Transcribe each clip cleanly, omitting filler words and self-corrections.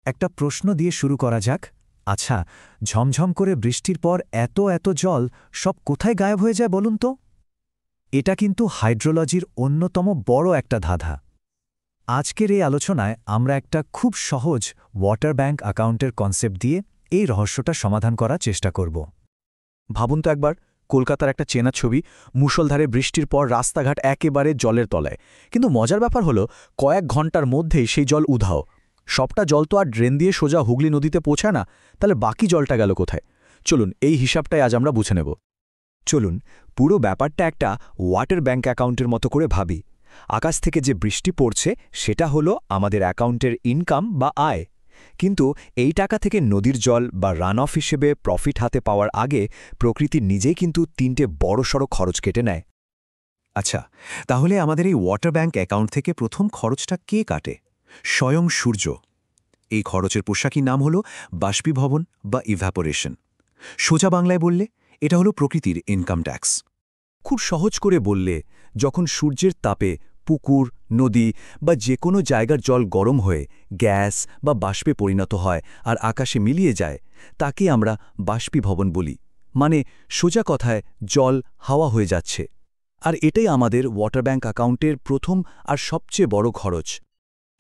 একটা প্রশ্ন দিয়ে শুরু করা যাক। আচ্ছা, ঝমঝম করে বৃষ্টির পর এত এত জল সব কোথায় গায়েব হয়ে যায় বলুন তো? এটা কিন্তু হাইড্রোলজির অন্যতম বড় একটা ধাঁধা। আজকের এই আলোচনায় আমরা একটা খুব সহজ ওয়াটার ব্যাংক অ্যাকাউন্টের কনসেপ্ট দিয়ে এই রহস্যটা সমাধান করার চেষ্টা করব। ভাবুন তো একবার, কলকাতার একটা চেনা ছবি, মুষলধারে বৃষ্টির পর রাস্তাঘাট একেবারে জলের তলায়। কিন্তু মজার ব্যাপার হলো, কয়েক ঘন্টার মধ্যেই সেই জল উধাও। সবটা জল তো আর ড্রেন দিয়ে সোজা হুগলি নদীতে পৌঁছায় না, তাহলে বাকি জলটা গেল কোথায়? চলুন এই হিসাবটাই আজ আমরা বুঝে নেব। চলুন পুরো ব্যাপারটা একটা ওয়াটার ব্যাংক অ্যাকাউন্টের মতো করে ভাবি। আকাশ থেকে যে বৃষ্টি পড়ছে সেটা হলো আমাদের অ্যাকাউন্টের ইনকাম বা আয়। কিন্তু এই টাকা থেকে নদীর জল বা রান অফ হিসেবে প্রফিট হাতে পাওয়ার আগে প্রকৃতি নিজেই কিন্তু তিনটে বড়সড় খরচ কেটে নেয়। আচ্ছা, তাহলে আমাদের এই ওয়াটার ব্যাংক অ্যাকাউন্ট থেকে প্রথম খরচটা কে কাটে? স্বয়ং সূর্য। এই খরচের পোশাকি নাম হল বাষ্পীভবন বা ইভ্যাপোরেশন। সোজা বাংলায় বললে এটা হলো প্রকৃতির ইনকাম ট্যাক্স। খুব সহজ করে বললে, যখন সূর্যের তাপে পুকুর, নদী বা যে কোনো জায়গার জল গরম হয়ে গ্যাস বা বাষ্পে পরিণত হয় আর আকাশে মিলিয়ে যায়, তাকে আমরা বাষ্পীভবন বলি। মানে সোজা কথায় জল হাওয়া হয়ে যাচ্ছে। আর এটাই আমাদের ওয়াটার ব্যাংক অ্যাকাউন্টের প্রথম আর সবচেয়ে বড় খরচ।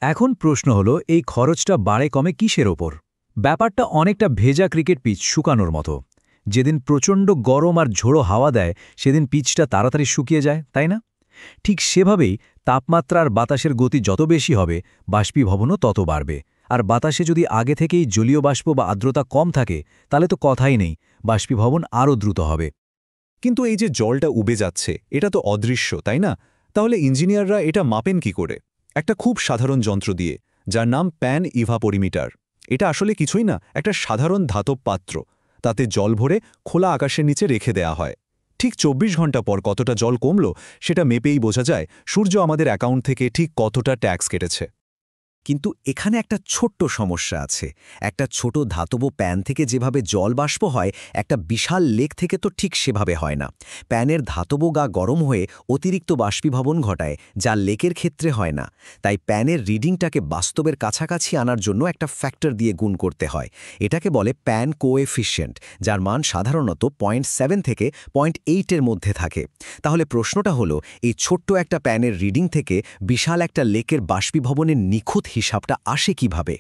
এখন প্রশ্ন হলো, এই খরচটা বাড়ে কমে কিসের ওপর? ব্যাপারটা অনেকটা ভেজা ক্রিকেট পিচ শুকানোর মতো। যেদিন প্রচণ্ড গরম আর ঝোড়ো হাওয়া দেয় সেদিন পিচটা তাড়াতাড়ি শুকিয়ে যায়, তাই না? ঠিক সেভাবেই তাপমাত্রা আর বাতাসের গতি যত বেশি হবে, বাষ্পীভবনও তত বাড়বে। আর বাতাসে যদি আগে থেকেই জলীয় বাষ্প বা আর্দ্রতা কম থাকে, তাহলে তো কথাই নেই, বাষ্পীভবন আরও দ্রুত হবে। কিন্তু এই যে জলটা উবে যাচ্ছে, এটা তো অদৃশ্য, তাই না? তাহলে ইঞ্জিনিয়াররা এটা মাপেন কি করে? একটা খুব সাধারণ যন্ত্র দিয়ে, যার নাম প্যান ইভাপোরিমিটার। এটা আসলে কিছুই না, একটা সাধারণ ধাতব পাত্র। তাতে জল ভরে খোলা আকাশের নিচে রেখে দেয়া হয়। ঠিক ২৪ ঘন্টা পর কতটা জল কমল সেটা মেপেই বোঝা যায় সূর্য আমাদের অ্যাকাউন্ট থেকে ঠিক কতটা ট্যাক্স কেটেছে। কিন্তু এখানে একটা ছোট্ট সমস্যা আছে। একটা ছোট ধাতব প্যান থেকে যেভাবে জল বাষ্প হয়, একটা বিশাল লেক থেকে তো ঠিক সেভাবে হয় না। প্যানের ধাতব গা গরম হয়ে অতিরিক্ত বাষ্পীভবন ঘটায়, যা লেকের ক্ষেত্রে হয় না। তাই প্যানের রিডিংটাকে বাস্তবের কাছাকাছি আনার জন্য একটা ফ্যাক্টর দিয়ে গুণ করতে হয়। এটাকে বলে প্যান কোএফিশিয়েন্ট, যার মান সাধারণত 0.7 থেকে 0.8-এর মধ্যে থাকে। তাহলে প্রশ্নটা হলো, এই ছোট্ট একটা প্যানের রিডিং থেকে বিশাল একটা লেকের বাষ্পীভবনের নিখুঁত হিসাবটা আসে কিভাবে?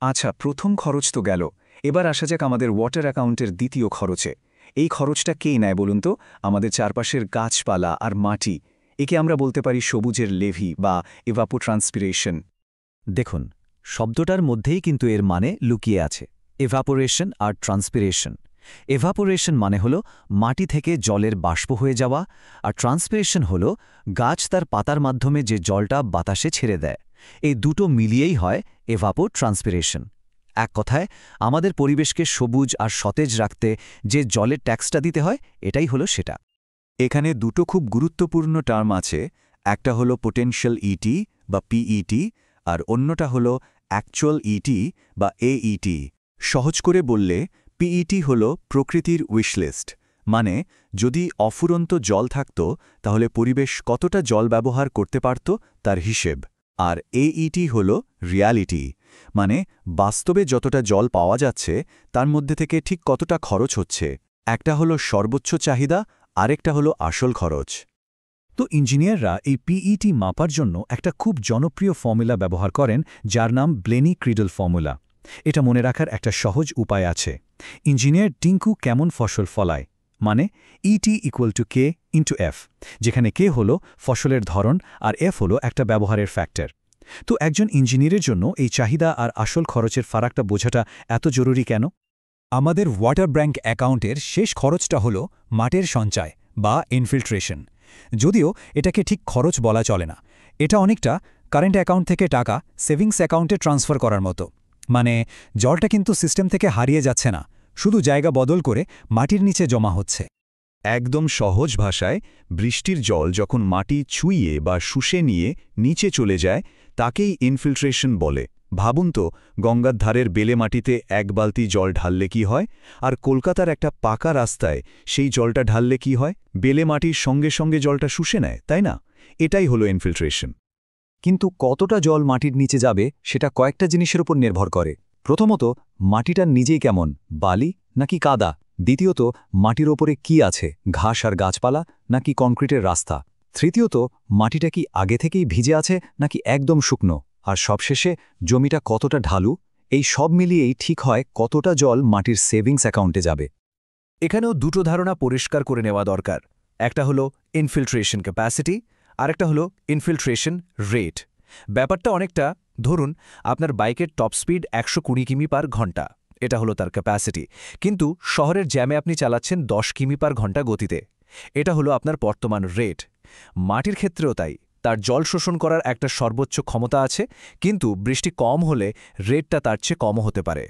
আচ্ছা, প্রথম খরচ তো গেল। এবার আসা যাক আমাদের ওয়াটার অ্যাকাউন্টের দ্বিতীয় খরচে। এই খরচটা কেই নেয় বলুন তো? আমাদের চারপাশের গাছপালা আর মাটি। একে আমরা বলতে পারি সবুজের লেভি বা ইভাপোট্রান্সপিরেশন। দেখুন, শব্দটার মধ্যেই কিন্তু এর মানে লুকিয়ে আছে, এভাপোরেশন আর ট্রান্সপিরেশন। এভাপোরেশন মানে হলো মাটি থেকে জলের বাষ্প হয়ে যাওয়া, আর ট্রান্সপিরেশন হলো গাছ তার পাতার মাধ্যমে যে জলটা বাতাসে ছেড়ে দেয়। এই দুটো মিলিয়েই হয় এভাপোট্রান্সপিরেশন। এক কথায়, আমাদের পরিবেশকে সবুজ আর সতেজ রাখতে যে জলের ট্যাক্সটা দিতে হয়, এটাই হলো সেটা। এখানে দুটো খুব গুরুত্বপূর্ণ টার্ম আছে। একটা হলো পোটেনশিয়াল ইটি বা পিইটি, আর অন্যটা হলো অ্যাকচুয়াল ইটি বা এইটি। সহজ করে বললে, পিইটি হলো প্রকৃতির উইশলিস্ট, মানে যদি অফুরন্ত জল থাকত তাহলে পরিবেশ কতটা জল ব্যবহার করতে পারত তার হিসেব। আর এইটি হলো রিয়ালিটি, মানে বাস্তবে যতটা জল পাওয়া যাচ্ছে তার মধ্যে থেকে ঠিক কতটা খরচ হচ্ছে। একটা হলো সর্বোচ্চ চাহিদা, আরেকটা হলো আসল খরচ। তো ইঞ্জিনিয়াররা এই পিইটি মাপার জন্য একটা খুব জনপ্রিয় ফর্মুলা ব্যবহার করেন, যার নাম ব্লেনি-ক্রিডল ফর্মুলা। এটা মনে রাখার একটা সহজ উপায় আছে। ইঞ্জিনিয়ার টিঙ্কু কেমন ফসল ফলায়, মানে ET equal to K into F, যেখানে কে হলো ফসলের ধরন আর এফ হলো একটা ব্যবহারের ফ্যাক্টর। তো একজন ইঞ্জিনিয়ারের জন্য এই চাহিদা আর আসল খরচের ফারাকটা বোঝাটা এত জরুরি কেন? আমাদের ওয়াটার ব্যাংক অ্যাকাউন্টের শেষ খরচটা হল মাটির সঞ্চয় বা ইনফিল্ট্রেশন। যদিও এটাকে ঠিক খরচ বলা চলে না, এটা অনেকটা কারেন্ট অ্যাকাউন্ট থেকে টাকা সেভিংস অ্যাকাউন্টে ট্রান্সফার করার মতো। মানে জলটা কিন্তু সিস্টেম থেকে হারিয়ে যাচ্ছে না, শুধু জায়গা বদল করে মাটির নিচে জমা হচ্ছে। একদম সহজ ভাষায়, বৃষ্টির জল যখন মাটি ছুঁয়ে বা শুষে নিয়ে নিচে চলে যায়, তাকেই ইনফিল্ট্রেশন বলে। ভাবুন তো, গঙ্গার ধারের বেলে মাটিতে এক বালতি জল ঢাললে কি হয়, আর কলকাতার একটা পাকা রাস্তায় সেই জলটা ঢাললে কি হয়? বেলে মাটির সঙ্গে সঙ্গে জলটা শুষে নেয়, তাই না? এটাই হলো ইনফিল্ট্রেশন। কিন্তু কতটা জল মাটির নিচে যাবে সেটা কয়েকটা জিনিসের উপর নির্ভর করে। প্রথমত, মাটিটা নিজেই কেমন, বালি নাকি কাদা? দ্বিতীয়ত, মাটির ওপরে কি আছে, ঘাস আর গাছপালা নাকি কংক্রিটের রাস্তা? তৃতীয়ত, মাটিটা কি আগে থেকেই ভিজে আছে নাকি একদম শুকনো? আর সবশেষে, জমিটা কতটা ঢালু? এই সব মিলিয়েই ঠিক হয় কতটা জল মাটির সেভিংস অ্যাকাউন্টে যাবে। এখানেও দুটো ধারণা পরিষ্কার করে নেওয়া দরকার। একটা হলো ইনফিল্ট্রেশন ক্যাপাসিটি, আরেকটা হলো ইনফিল্ট্রেশন রেট। ব্যাপারটা অনেকটা, ধরুন আপনার বাইকের টপ স্পিড 120 কিমি/ঘন্টা, এটা হলো তার ক্যাপাসিটি, কিন্তু শহরের জ্যামে আপনি চালাচ্ছেন 10 কিমি/ঘন্টা গতিতে, এটা হলো আপনার বর্তমান রেট। মাটির ক্ষেত্রেও তাই, তার জল শোষণ করার একটা সর্বোচ্চ ক্ষমতা আছে, কিন্তু বৃষ্টি কম হলে রেটটা তার চেয়ে কমও হতে পারে।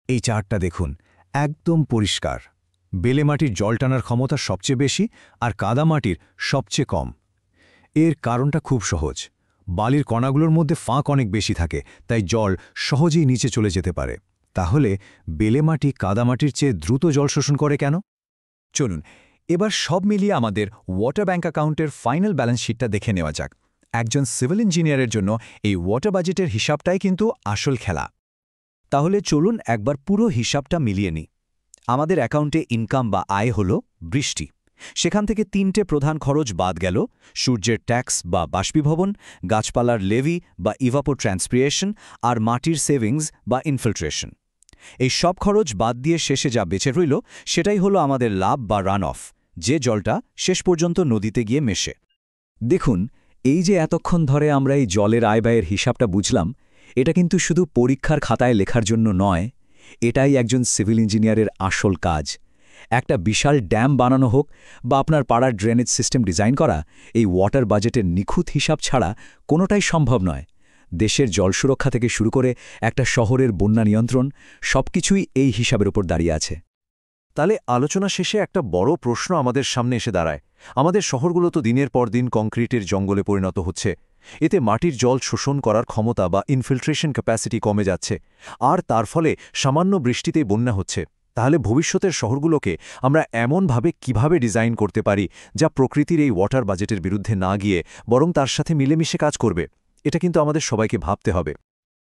এই চার্টটা দেখুন, একদম পরিষ্কার। বেলে মাটির জল টানার ক্ষমতা সবচেয়ে বেশি আর কাদা মাটির সবচেয়ে কম। এর কারণটা খুব সহজ, বালির কণাগুলোর মধ্যে ফাঁক অনেক বেশি থাকে, তাই জল সহজেই নিচে চলে যেতে পারে। তাহলে বেলে মাটি কাদামাটির চেয়ে দ্রুত জল শোষণ করে কেন? চলুন এবার সব মিলিয়ে আমাদের ওয়াটার ব্যাংক অ্যাকাউন্টের ফাইনাল ব্যালেন্স শিটটা দেখে নেওয়া যাক। একজন সিভিল ইঞ্জিনিয়ারের জন্য এই ওয়াটার বাজেটের হিসাবটাই কিন্তু আসল খেলা। তাহলে চলুন একবার পুরো হিসাবটা মিলিয়ে নিই। আমাদের অ্যাকাউন্টে ইনকাম বা আয় হল বৃষ্টি, সেখান থেকে 3টে প্রধান খরচ বাদ গেল: সূর্যের ট্যাক্স বা বাষ্পীভবন, গাছপালার লেভি বা ইভাপোট্রান্সপিরেশন, আর মাটির সেভিংস বা ইনফিল্ট্রেশন। এই সব খরচ বাদ দিয়ে শেষে যা বেঁচে রইল সেটাই হলো আমাদের লাভ বা রান অফ, যে জলটা শেষ পর্যন্ত নদীতে গিয়ে মেশে। দেখুন, এই যে এতক্ষণ ধরে আমরা এই জলের আয়-ব্যয়ের হিসাবটা বুঝলাম, এটা কিন্তু শুধু পরীক্ষার খাতায় লেখার জন্য নয়, এটাই একজন সিভিল ইঞ্জিনিয়ারের আসল কাজ। একটা বিশাল ড্যাম বানানো হোক বা আপনার পাড়ার ড্রেনেজ সিস্টেম ডিজাইন করা, এই ওয়াটার বাজেটের নিখুঁত হিসাব ছাড়া কোনোটাই সম্ভব নয়। দেশের জল সুরক্ষা থেকে শুরু করে একটা শহরের বন্যা নিয়ন্ত্রণ, সবকিছুই এই হিসাবের উপর দাঁড়িয়ে আছে। তাহলে আলোচনা শেষে একটা বড় প্রশ্ন আমাদের সামনে এসে দাঁড়ায়। আমাদের শহরগুলো তো দিনের পর দিন কংক্রিটের জঙ্গলে পরিণত হচ্ছে। এতে মাটির জল শোষণ করার ক্ষমতা বা ইনফিল্ট্রেশন ক্যাপাসিটি কমে যাচ্ছে, আর তার ফলে সামান্য বৃষ্টিতেই বন্যা হচ্ছে। তাহলে ভবিষ্যতের শহরগুলোকে আমরা এমনভাবে কিভাবে ডিজাইন করতে পারি যা প্রকৃতির এই ওয়াটার বাজেটের বিরুদ্ধে না গিয়ে বরং তার সাথে মিলেমিশে কাজ করবে? এটা কিন্তু আমাদের সবাইকে ভাবতে হবে।